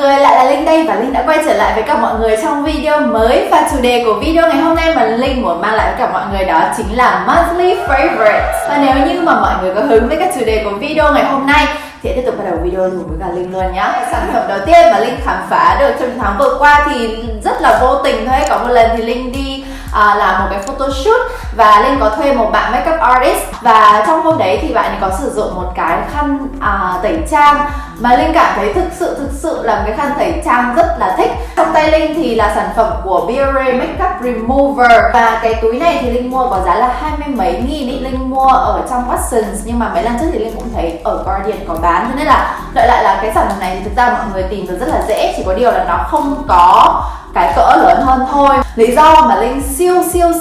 người, lại là Linh đây và Linh đã quay trở lại với cả mọi người trong video mới. Và chủ đề của video ngày hôm nay mà Linh muốn mang lại với cả mọi người đó chính là monthly favorites. Và nếu như mà mọi người có hứng với các chủ đề của video ngày hôm nay thì tiếp tục bắt đầu video luôn với cả Linh luôn nhá. Sản phẩm đầu tiên mà Linh khám phá được trong tháng vừa qua thì rất là vô tình thôi. Có một lần thì Linh đi làm một cái photoshoot và Linh có thuê một bạn makeup artist, và trong hôm đấy thì bạn ấy có sử dụng một cái khăn tẩy trang mà Linh cảm thấy thực sự là một cái khăn tẩy trang rất là thích. Trong tay Linh thì là sản phẩm của Biore Makeup Remover, và cái túi này thì Linh mua có giá là 20 mấy nghìn ý. Linh mua ở trong Watsons, nhưng mà mấy lần trước thì Linh cũng thấy ở Guardian có bán, cho nên là đợi lại là cái sản phẩm này thì thực ra mọi người tìm được rất là dễ, chỉ có điều là nó không có cái cỡ lớn hơn thôi. Lý do mà Linh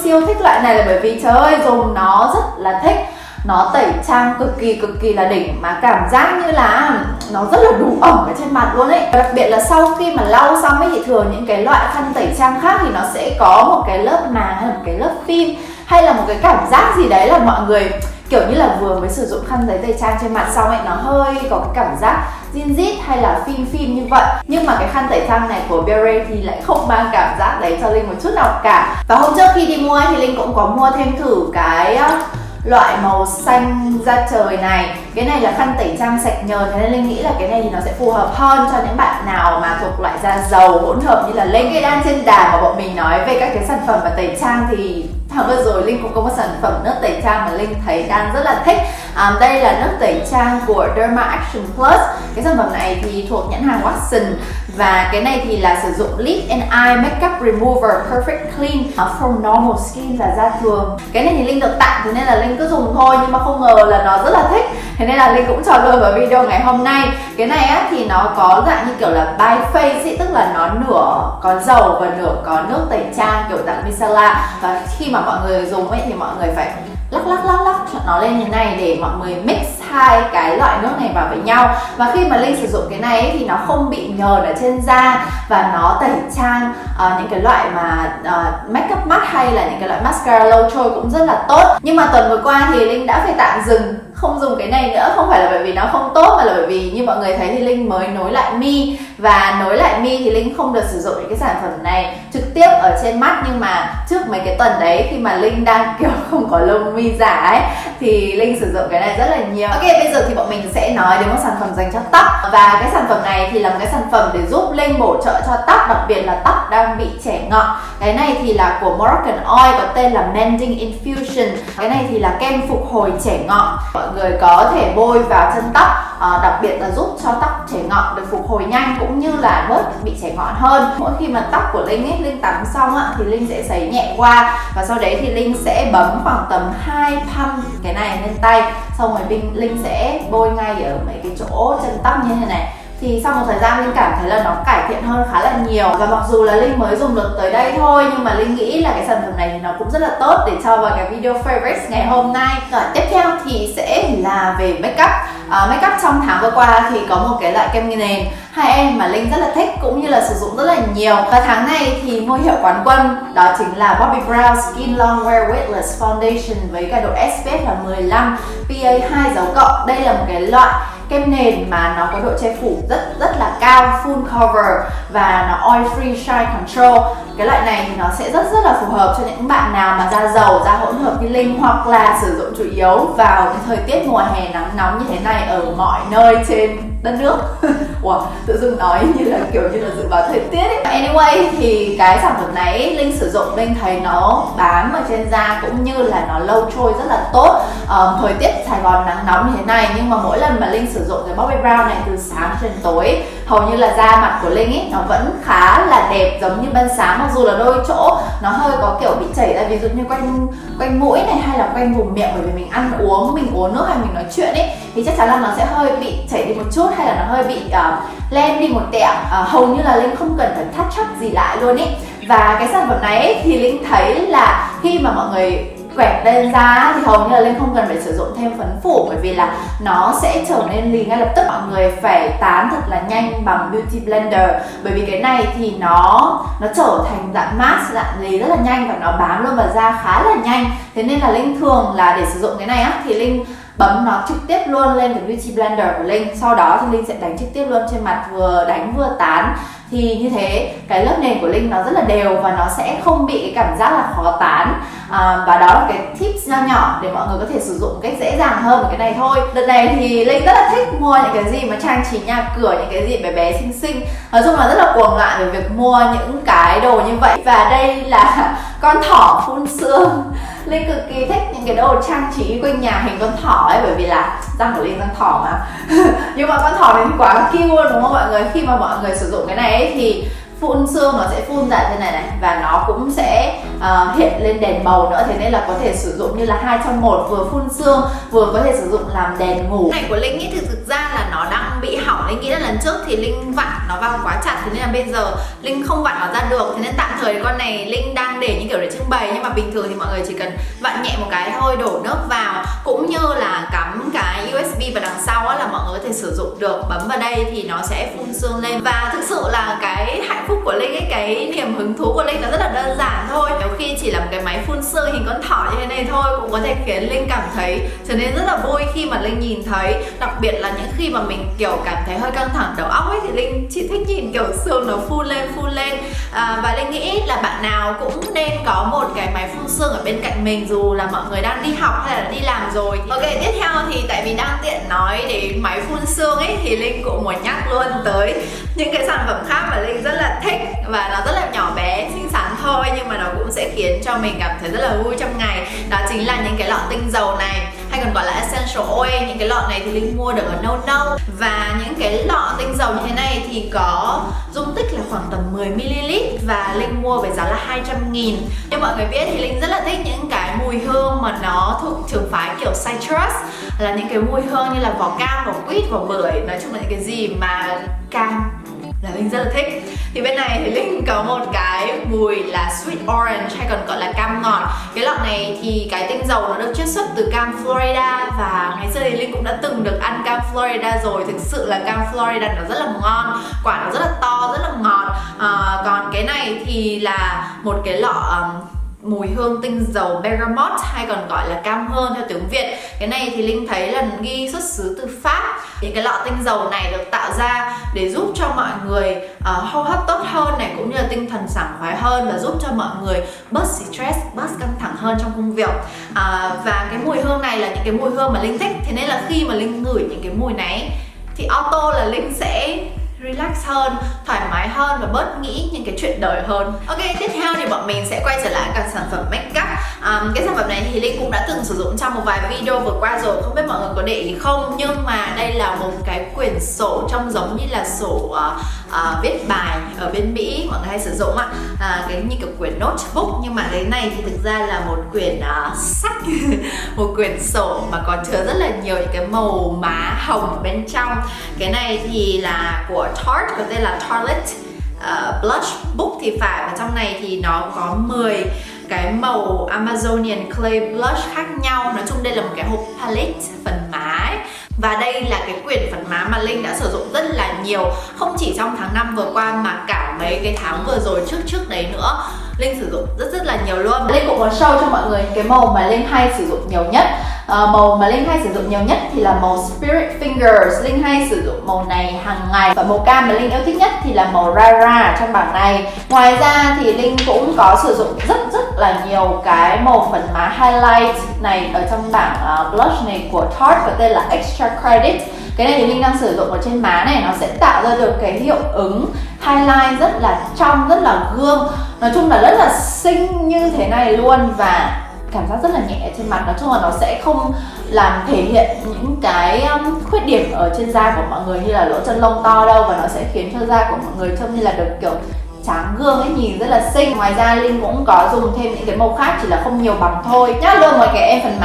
siêu thích loại này là bởi vì trời ơi, dùng nó rất là thích. Nó tẩy trang cực kỳ là đỉnh, mà cảm giác như là nó rất là đủ ẩm ở trên mặt luôn ấy. Đặc biệt là sau khi mà lau xong ấy thì thường những cái loại khăn tẩy trang khác thì nó sẽ có một cái lớp màng hay là một cái lớp phim, hay là một cái cảm giác gì đấy là mọi người kiểu như là vừa mới sử dụng khăn giấy tẩy trang trên mặt xong ấy, nó hơi có cái cảm giác zin zít hay là phim như vậy. Nhưng mà cái khăn tẩy trang này của Biore thì lại không mang cảm giác đấy cho Linh một chút nào cả. Và hôm trước khi đi mua ấy, thì Linh cũng có mua thêm thử cái loại màu xanh da trời này. Cái này là khăn tẩy trang sạch nhờn, thế nên Linh nghĩ là cái này thì nó sẽ phù hợp hơn cho những bạn nào mà thuộc loại da dầu hỗn hợp như là Linh. Cái đang trên đà mà bọn mình nói về các cái sản phẩm và tẩy trang thì tháng vừa rồi Linh cũng có một sản phẩm nước tẩy trang mà Linh thấy đang rất là thích. Đây là nước tẩy trang của Derma Action Plus. Cái sản phẩm này thì thuộc nhãn hàng Watsons, và cái này thì là sử dụng Lip and Eye Makeup Remover Perfect Clean from Normal Skin, là da thường. Cái này thì Linh được tặng, thế nên là Linh cứ dùng thôi, nhưng mà không ngờ là nó rất là thích, thế nên là Linh cũng cho luôn vào video ngày hôm nay. Cái này á thì nó có dạng như kiểu là by face ý, tức là nó nửa có dầu và nửa có nước tẩy trang kiểu dạng micellar, và khi mà mọi người dùng ấy thì mọi người phải lắc cho nó lên như này để mọi người mix hai cái loại nước này vào với nhau. Và khi mà Linh sử dụng cái này ấy, thì nó không bị nhờn ở trên da, và nó tẩy trang những cái loại mà makeup matte hay là những cái loại mascara lâu trôi cũng rất là tốt. Nhưng mà tuần vừa qua thì Linh đã phải tạm dừng không dùng cái này nữa, không phải là bởi vì nó không tốt mà là bởi vì như mọi người thấy thì Linh mới nối lại mi, và nối lại mi thì Linh không được sử dụng những cái sản phẩm này trực tiếp ở trên mắt. Nhưng mà trước mấy cái tuần đấy khi mà Linh đang kiểu không có lông mi giả ấy thì Linh sử dụng cái này rất là nhiều. Ok, bây giờ thì bọn mình sẽ nói đến một sản phẩm dành cho tóc, và cái sản phẩm này thì là một cái sản phẩm để giúp Linh bổ trợ cho tóc, đặc biệt là tóc đang bị chẻ ngọn. Cái này thì là của Moroccan Oil, có tên là Mending Infusion. Cái này thì là kem phục hồi chẻ ngọn, mọi người có thể bôi vào chân tóc, đặc biệt là giúp cho tóc chẻ ngọn được phục hồi nhanh cũng như là bớt bị chẻ ngọn hơn. Mỗi khi mà tóc của Linh ấy, Linh tắm xong á thì Linh sẽ sấy nhẹ qua, và sau đấy thì Linh sẽ bấm khoảng tầm 2 pump cái này lên tay, xong rồi Linh sẽ bôi ngay ở mấy cái chỗ chân tóc như thế này. Thì sau một thời gian Linh cảm thấy là nó cải thiện hơn khá là nhiều. Và mặc dù là Linh mới dùng được tới đây thôi, nhưng mà Linh nghĩ là cái sản phẩm này thì nó cũng rất là tốt để cho vào cái video favorites ngày hôm nay. Rồi tiếp theo thì sẽ là về makeup. Makeup trong tháng vừa qua thì có một cái loại kem nền 2M mà Linh rất là thích cũng như là sử dụng rất là nhiều. Và tháng này thì ngôi hiệu quán quân đó chính là Bobbi Brown Skin Longwear Weightless Foundation với cả độ SPF là 15, PA2 dấu cộng. Đây là một cái loại kem nền mà nó có độ che phủ rất là cao, full cover, và nó oil free shine control. Cái loại này thì nó sẽ rất là phù hợp cho những bạn nào mà da dầu, da hỗn hợp như Linh, hoặc là sử dụng chủ yếu vào cái thời tiết mùa hè nắng nóng như thế này ở mọi nơi trên đất nước. Wow, tự dưng nói như là kiểu như là dự báo thời tiết ấy. Anyway thì cái sản phẩm này Linh sử dụng, Linh thấy nó bám ở trên da cũng như là nó lâu trôi rất là tốt. Thời tiết Sài Gòn nắng nóng như thế này, nhưng mà mỗi lần mà Linh sử dụng cái Bobbi Brown này từ sáng đến tối, hầu như là da mặt của Linh ấy nó vẫn khá là đẹp giống như ban sáng, mặc dù là đôi chỗ nó hơi có kiểu bị chảy ra, ví dụ như quanh mũi này hay là quanh vùng miệng, bởi vì mình ăn uống, mình uống nước hay mình nói chuyện ấy thì chắc chắn là nó sẽ hơi bị chảy đi một chút, hay là nó hơi bị len đi một tẹo. Hầu như là Linh không cần phải touch up gì lại luôn ấy. Và cái sản phẩm này ấy, thì Linh thấy là khi mà mọi người quẹt lên da thì hầu như là Linh không cần phải sử dụng thêm phấn phủ, bởi vì là nó sẽ trở nên lì ngay lập tức. Mọi người phải tán thật là nhanh bằng Beauty Blender, bởi vì cái này thì nó trở thành dạng mask, dạng lì rất là nhanh và nó bám luôn vào da khá là nhanh. Thế nên là Linh thường là để sử dụng cái này á thì Linh bấm nó trực tiếp luôn lên cái Beauty Blender của Linh. Sau đó thì Linh sẽ đánh trực tiếp luôn trên mặt, vừa đánh vừa tán. Thì như thế cái lớp nền của Linh nó rất là đều và nó sẽ không bị cái cảm giác là khó tán. Và đó là cái tips nho nhỏ để mọi người có thể sử dụng một cách dễ dàng hơn cái này thôi. Đợt này thì Linh rất là thích mua những cái gì mà trang trí nhà cửa, những cái gì bé bé xinh xinh. Nói chung là rất là cuồng loạn về việc mua những cái đồ như vậy. Và đây là con thỏ phun sương. Linh cực kỳ thích những cái đồ trang trí quanh nhà hình con thỏ ấy, bởi vì là răng của Linh răng thỏ mà. Nhưng mà con thỏ này thì quá cute luôn đúng không mọi người? Khi mà mọi người sử dụng cái này ấy, thì phun sương nó sẽ phun ra thế này này, và nó cũng sẽ hiện lên đèn màu nữa. Thế nên là có thể sử dụng như là 2 trong 1, vừa phun sương vừa có thể sử dụng làm đèn ngủ. Cái này của Linh nghĩ thì thực ra là nó đang bị hỏng. Linh nghĩ là lần trước thì Linh vặn nó vào quá chặt, thế nên là bây giờ Linh không vặn nó ra được. Thế nên tạm thời con này Linh đang để như kiểu để trưng bày, nhưng mà bình thường thì mọi người chỉ cần vặn nhẹ một cái thôi, đổ nước vào, cũng như là cắm cái USB vào đằng sau á, là mọi người có thể sử dụng được. Bấm vào đây thì nó sẽ phun sương lên. Và thực sự là cái hạnh phúc của Linh ấy, cái niềm hứng thú của Linh nó rất là đơn giản thôi. Nhiều khi chỉ là một cái máy phun sương hình con thỏ như thế này thôi cũng có thể khiến Linh cảm thấy trở nên rất là vui khi mà Linh nhìn thấy. Đặc biệt là những khi mà mình kiểu cảm thấy hơi căng thẳng đầu óc ấy, thì Linh chỉ thích nhìn kiểu sương nó phun lên. Và Linh nghĩ là bạn nào cũng nên có một cái máy phun sương ở bên cạnh mình, dù là mọi người đang đi học hay là đi làm rồi. Ok, tiếp theo thì tại vì đang tiện nói đến máy phun sương ấy, thì Linh cũng muốn nhắc luôn tới những cái sản phẩm khác mà Linh rất là thích, và nó rất là nhỏ bé, xinh xắn thôi, nhưng mà nó cũng sẽ khiến cho mình cảm thấy rất là vui trong ngày. Đó chính là những cái lọ tinh dầu này, hay còn gọi là essential oil. Những cái lọ này thì Linh mua được ở No No. Và những cái lọ tinh dầu như thế này thì có dung tích là khoảng tầm 10ml, và Linh mua với giá là 200.000. Như mọi người biết thì Linh rất là thích những cái mùi hương mà nó thuộc trường phái kiểu citrus, là những cái mùi hương như là vỏ cam, vỏ quýt, vỏ bưởi, nói chung là những cái gì mà cam là Linh rất là thích. Thì bên này thì Linh có một cái mùi là sweet orange, hay còn gọi là cam ngọt. Cái lọ này thì cái tinh dầu nó được chiết xuất từ cam Florida, và ngày xưa thì Linh cũng đã từng được ăn cam Florida rồi. Thực sự là cam Florida nó rất là ngon, quả nó rất là to, rất là ngọt. Còn cái này thì là một cái lọ mùi hương tinh dầu bergamot, hay còn gọi là cam hương theo tiếng Việt. Cái này thì Linh thấy là ghi xuất xứ từ Pháp. Những cái lọ tinh dầu này được tạo ra để giúp cho mọi người hô hấp tốt hơn này, cũng như là tinh thần sảng khoái hơn, và giúp cho mọi người bớt stress, bớt căng thẳng hơn trong công việc. Và cái mùi hương này là những cái mùi hương mà Linh thích. Thế nên là khi mà Linh ngửi những cái mùi này thì auto là Linh sẽ relax hơn, thoải mái hơn và bớt nghĩ những cái chuyện đời hơn. Ok, tiếp theo thì bọn mình sẽ quay trở lại cả sản phẩm makeup. Cái sản phẩm này thì Linh cũng đã từng sử dụng trong một vài video vừa qua rồi, không biết mọi người có để ý không, nhưng mà đây là một cái quyển sổ trông giống như là sổ viết bài ở bên Mỹ mọi người hay sử dụng cái như kiểu quyển notebook, nhưng mà cái này thì thực ra là một quyển sách một quyển sổ mà có chứa rất là nhiều những cái màu má hồng ở bên trong. Cái này thì là của Tarte, có tên là Tartelette Blush Book thì phải, và trong này thì nó có 10 cái màu Amazonian Clay Blush khác nhau. Nói chung đây là một cái hộp palette phần má ấy. Và đây là cái quyển phần má mà Linh đã sử dụng rất là nhiều, không chỉ trong tháng 5 vừa qua mà cả mấy cái tháng vừa rồi trước đấy nữa. Linh sử dụng rất là nhiều luôn. Linh cũng muốn show cho mọi người những cái màu mà Linh hay sử dụng nhiều nhất. Màu mà Linh hay sử dụng nhiều nhất thì là màu Spirit Fingers. Linh hay sử dụng màu này hàng ngày. Và màu cam mà Linh yêu thích nhất thì là màu Rara ở trong bảng này. Ngoài ra thì Linh cũng có sử dụng rất là nhiều cái màu phần má highlight này ở trong bảng blush này của Tarte, có tên là Extra Credit. Cái này thì Linh đang sử dụng ở trên má này, nó sẽ tạo ra được cái hiệu ứng highlight rất là trong, rất là gương. Nói chung là rất là xinh như thế này luôn, và cảm giác rất là nhẹ trên mặt. Nói chung là nó sẽ không làm thể hiện những cái khuyết điểm ở trên da của mọi người như là lỗ chân lông to đâu, và nó sẽ khiến cho da của mọi người trông như là được kiểu tráng gương ấy, nhìn rất là xinh. Ngoài ra Linh cũng có dùng thêm những cái màu khác, chỉ là không nhiều bằng thôi. Nhắc luôn ngoài cái em phần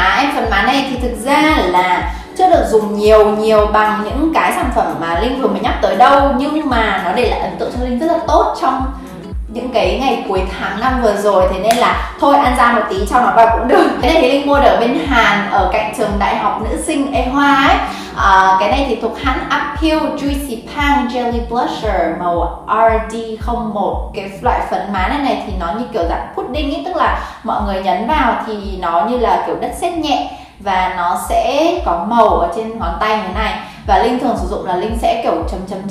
má này thì thực ra là chưa được dùng nhiều bằng những cái sản phẩm mà Linh vừa mới nhắc tới đâu, nhưng mà nó để lại ấn tượng cho Linh rất là tốt trong những cái ngày cuối tháng 5 vừa rồi. Thế nên là thôi ăn ra một tí cho nó vào cũng được. Cái này thì Linh mua được ở bên Hàn, ở cạnh trường đại học nữ sinh E Hoa ấy. Cái này thì thuộc hãng Uphill Juicy Pang Jelly Blusher màu RD01. Cái loại phấn má này thì nó như kiểu dạng pudding ấy, tức là mọi người nhấn vào thì nó như là kiểu đất sét nhẹ, và nó sẽ có màu ở trên ngón tay như thế này. Và Linh thường sử dụng là Linh sẽ kiểu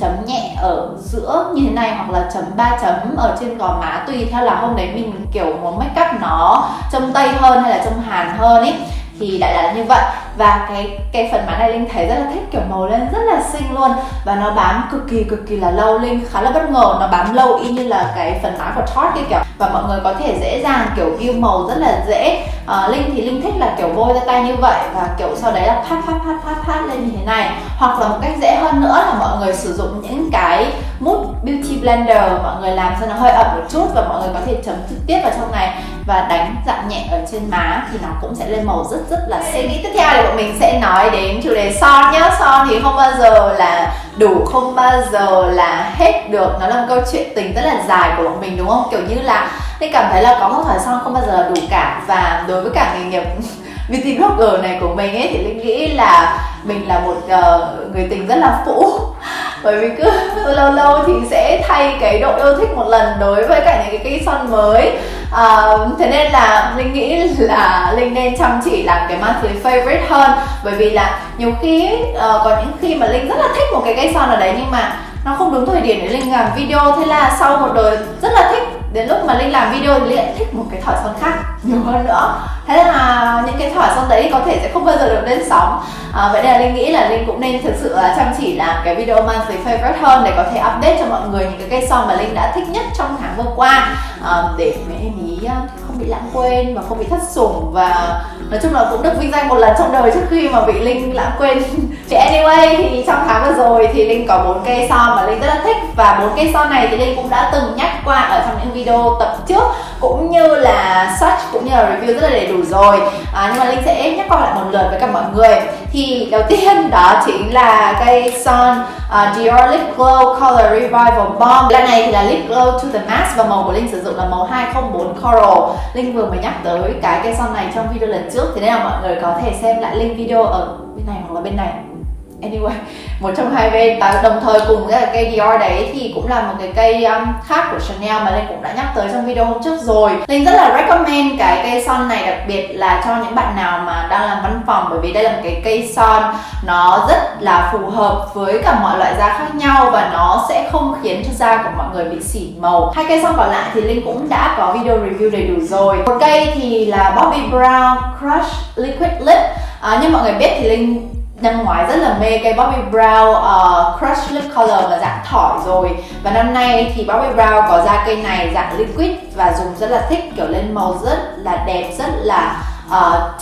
chấm nhẹ ở giữa như thế này, hoặc là chấm 3 chấm ở trên gò má, tùy theo là hôm đấy mình kiểu muốn make up nó trông Tây hơn hay là trông Hàn hơn ý, thì đại là như vậy. Và cái phần má này Linh thấy rất là thích, kiểu màu lên rất là xinh luôn, và nó bám cực kỳ là lâu. Linh khá là bất ngờ, nó bám lâu y như là cái phần má của Tarte kia kiểu, và mọi người có thể dễ dàng kiểu build màu rất là dễ. Linh thì Linh thích là kiểu bôi ra tay như vậy, và kiểu sau đấy là pat lên như thế này. Hoặc là một cách dễ hơn nữa là mọi người sử dụng những cái mousse beauty blender, mọi người làm cho nó hơi ẩm một chút, và mọi người có thể chấm trực tiếp vào trong này và đánh dặn nhẹ ở trên má, thì nó cũng sẽ lên màu rất là xinh. Tiếp theo thì bọn mình sẽ nói đến chủ đề son nhá. Son thì không bao giờ là đủ, không bao giờ là hết được, nó là một câu chuyện tình rất là dài của bọn mình, đúng không? Kiểu như là Linh cảm thấy là có một thỏi son không bao giờ là đủ cả, và đối với cả nghề nghiệp beauty blogger này của mình ấy, thì Linh nghĩ là mình là một người tình rất là phũ, bởi vì cứ lâu thì sẽ thay cái độ yêu thích một lần đối với cả những cái cây son mới. Thế nên là Linh nghĩ là Linh nên chăm chỉ làm cái monthly favorite hơn, bởi vì là nhiều khi có những khi mà Linh rất là thích một cái cây son ở đấy, nhưng mà nó không đúng thời điểm để Linh làm video. Thế là sau một đời rất là thích, đến lúc mà Linh làm video thì Linh lại thích một cái thỏi son khác nhiều hơn nữa. Thế nên là những cái thỏi son đấy có thể sẽ không bao giờ được lên sóng. Vậy nên là Linh nghĩ là Linh cũng nên thực sự là chăm chỉ làm cái video monthly favorite hơn, để có thể update cho mọi người những cái cây son mà Linh đã thích nhất trong tháng vừa qua, để mấy em ý không bị lãng quên và không bị thất sủng, và nói chung là cũng được vinh danh một lần trong đời trước khi mà bị Linh lãng quên. Thì anyway, thì trong tháng vừa rồi thì Linh có 4 cây son mà Linh rất là thích, và 4 cây son này thì Linh cũng đã từng nhắc qua ở trong những video tập trước, cũng như là search cũng như là review rất là đầy đủ rồi. Nhưng mà Linh sẽ nhắc qua lại một lượt với cả mọi người. Thì đầu tiên đó chính là cây son Dior Lip Glow Color Revival Balm. Lần này thì là Lip Glow to the Max, và màu của Linh sử dụng là màu 204 Coral. Linh vừa mới nhắc tới cái cây son này trong video lần trước, thế nên là mọi người có thể xem lại link video ở bên này hoặc là bên này. Anyway, một trong hai bên. Đồng thời cùng với cây Dior đấy thì cũng là một cái cây khác của Chanel mà Linh cũng đã nhắc tới trong video hôm trước rồi. Linh rất là recommend cái cây son này, đặc biệt là cho những bạn nào mà đang làm văn phòng, bởi vì đây là một cái cây son nó rất là phù hợp với cả mọi loại da khác nhau, và nó sẽ không khiến cho da của mọi người bị xỉn màu. Hai cây son còn lại thì Linh cũng đã có video review đầy đủ rồi. Một cây thì là Bobbi Brown Crush Liquid Lip. Như mọi người biết thì Linh năm ngoái rất là mê cây Bobbi Brown Crush Lip Color mà dạng thỏi rồi, và năm nay thì Bobbi Brown có ra cây này dạng liquid và dùng rất là thích, kiểu lên màu rất là đẹp, rất là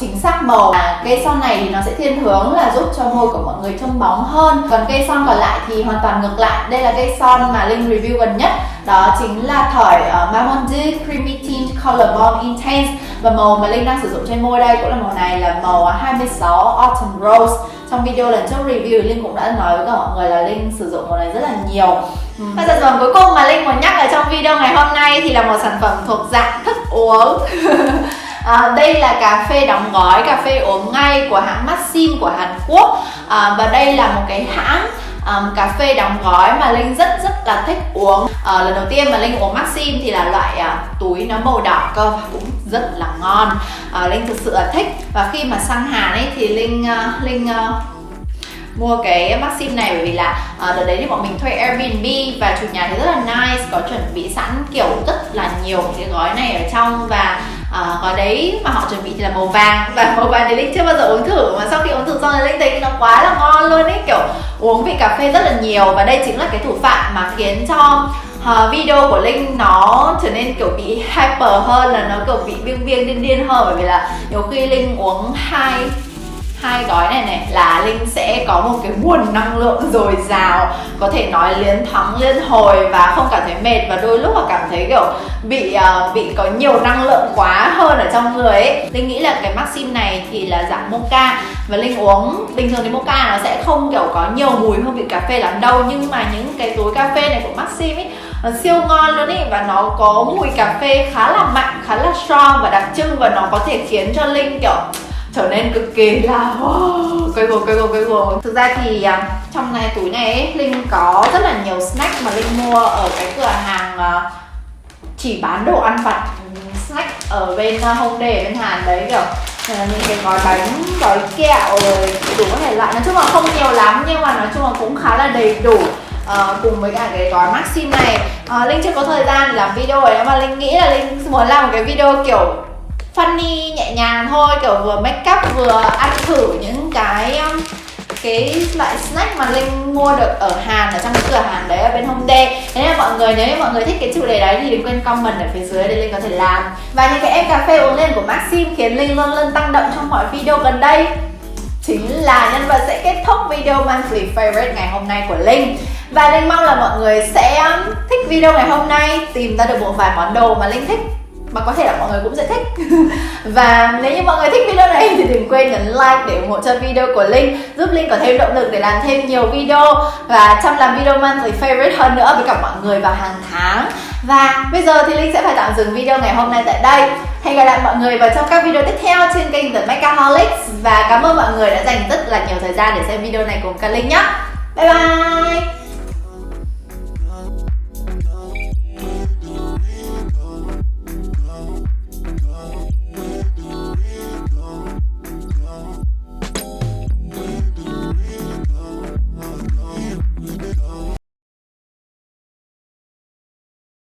chính xác màu. Cây son này thì nó sẽ thiên hướng là giúp cho môi của mọi người trông bóng hơn, còn cây son còn lại thì hoàn toàn ngược lại. Đây là cây son mà Linh review gần nhất, đó chính là thỏi Mamonde Creamy Tint Color Balm Intense, và màu mà Linh đang sử dụng trên môi đây cũng là màu này, là màu 26 Autumn Rose. Trong video lần trước review Linh cũng đã nói với cả mọi người là Linh sử dụng màu này rất là nhiều. Và sản phẩm cuối cùng mà Linh muốn nhắc ở trong video ngày hôm nay thì là một sản phẩm thuộc dạng thức uống. Đây là cà phê đóng gói, cà phê uống ngay của hãng Maxim của Hàn Quốc. Và đây là một cái hãng cà phê đóng gói mà Linh rất là thích uống. Lần đầu tiên mà Linh uống Maxim thì là loại túi nó màu đỏ cơ, cũng rất là ngon. Linh thực sự là thích, và khi mà sang Hàn ấy thì Linh mua cái Maxim này, bởi vì là đợt đấy thì bọn mình thuê Airbnb và chủ nhà thì rất là nice, có chuẩn bị sẵn kiểu rất là nhiều cái gói này ở trong, và gói đấy mà họ chuẩn bị thì là màu vàng, và màu vàng thì Linh chưa bao giờ uống thử, mà sau khi uống thử xong thì Linh thấy nó quá là ngon luôn ấy, kiểu uống vị cà phê rất là nhiều. Và đây chính là cái thủ phạm mà khiến cho video của Linh nó trở nên kiểu bị hyper hơn, là nó kiểu bị điên hơn, bởi vì là nhiều khi Linh uống hai gói này là Linh sẽ có một cái nguồn năng lượng dồi dào, có thể nói liên thắng liên hồi và không cảm thấy mệt, và đôi lúc là cảm thấy kiểu bị có nhiều năng lượng quá hơn ở trong người ấy. Linh nghĩ là cái Maxim này thì là dạng mocha, và Linh uống bình thường thì mocha nó sẽ không kiểu có nhiều mùi hương vị cà phê lắm đâu, nhưng mà những cái túi cà phê này của Maxim ấy nó siêu ngon luôn ý, và nó có mùi cà phê khá là mạnh, khá là strong và đặc trưng, và nó có thể khiến cho Linh kiểu trở nên cực kỳ là cây gồ. Thực ra thì trong này túi này ấy, Linh có rất là nhiều snack mà Linh mua ở cái cửa hàng chỉ bán đồ ăn vặt snack ở bên Hongdae ở bên Hàn đấy, kiểu những cái gói bánh, gói kẹo rồi đủ các thể loại. Nói chung là không nhiều lắm nhưng mà nói chung là cũng khá là đầy đủ. Cùng với cả cái gói Maxim này, Linh chưa có thời gian để làm video ấy, nhưng mà Linh nghĩ là Linh muốn làm một cái video kiểu funny nhẹ nhàng thôi, kiểu vừa make up vừa ăn thử những cái loại snack mà Linh mua được ở Hàn, ở trong cái cửa hàng đấy ở bên Hongdae. Thế nên mọi người, nếu như mọi người thích cái chủ đề đấy thì đừng quên comment ở phía dưới để Linh có thể làm. Và những cái ép cà phê uống lên của Maxim khiến Linh luôn luôn tăng động trong mọi video gần đây chính là nhân vật sẽ kết thúc video monthly favorite ngày hôm nay của Linh. Và Linh mong là mọi người sẽ thích video ngày hôm nay, tìm ra được một vài món đồ mà Linh thích mà có thể là mọi người cũng sẽ thích. Và nếu như mọi người thích video này thì đừng quên nhấn like để ủng hộ cho video của Linh, giúp Linh có thêm động lực để làm thêm nhiều video và chăm làm video monthly favorite hơn nữa với cả mọi người vào hàng tháng. Và bây giờ thì Linh sẽ phải tạm dừng video ngày hôm nay tại đây. Hẹn gặp lại mọi người vào trong các video tiếp theo trên kênh The Makeaholics. Và cảm ơn mọi người đã dành rất là nhiều thời gian để xem video này cùng cả Linh nhé. Bye bye.